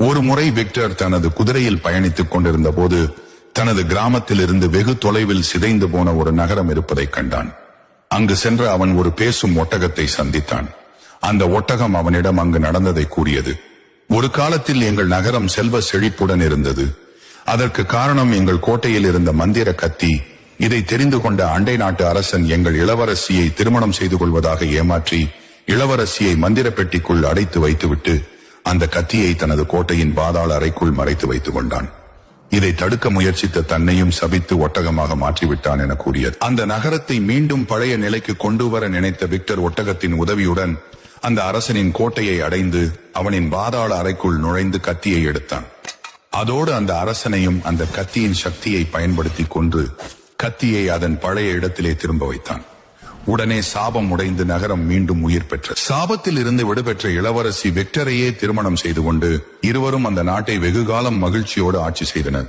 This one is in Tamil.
ஒரு முறை விக்டர் தனது குதிரையில் பயணித்துக் கொண்டிருந்த போது தனது கிராமத்தில் இருந்து வெகு தொலைவில் சிதைந்து போன ஒரு நகரம் இருப்பதைக் கண்டான். அங்கு சென்ற அவன் ஒரு பேசும் ஒட்டகத்தை சந்தித்தான். அந்த ஒட்டகம் அவனிடம் அங்கு நடந்ததை கூறியது. ஒரு காலத்தில் எங்கள் நகரம் செல்வ செழிப்புடன் இருந்தது. அதற்கு காரணம் எங்கள் கோட்டையில் இருந்த மந்திர கத்தி. இதை தெரிந்து கொண்ட அண்டை நாட்டு அரசன் எங்கள் இளவரசியை திருமணம் செய்து கொள்வதாக ஏமாற்றி இளவரசியை மந்திர பெட்டிக்குள் அடைத்து வைத்துவிட்டு அந்த கத்தியை தனது கோட்டையின் பாதாள அறைக்குள் மறைத்து வைத்துக் கொண்டான். இதை தடுக்க முயற்சித்த தன்னையும் சபித்து ஒட்டகமாக மாற்றிவிட்டான் என கூறியது. அந்த நகரத்தை மீண்டும் பழைய நிலைக்கு கொண்டு வர நினைத்த விக்டர் ஒட்டகத்தின் உதவியுடன் அந்த அரசனின் கோட்டையை அடைந்து அவனின் பாதாள அறைக்குள் நுழைந்து கத்தியை எடுத்தான். அதோடு அந்த அரசனையும் அந்த கத்தியின் சக்தியை பயன்படுத்தி கொன்று கத்தியை அதன் பழைய இடத்திலே திரும்ப வைத்தான். உடனே சாபம் உடைந்து நகரம் மீண்டும் உயிர் பெற்ற. சாபத்தில் இருந்து விடுபெற்ற இளவரசி விக்டரையே திருமணம் செய்து கொண்டு இருவரும் அந்த நாட்டை வெகுகாலம் மகிழ்ச்சியோடு ஆட்சி செய்தனர்.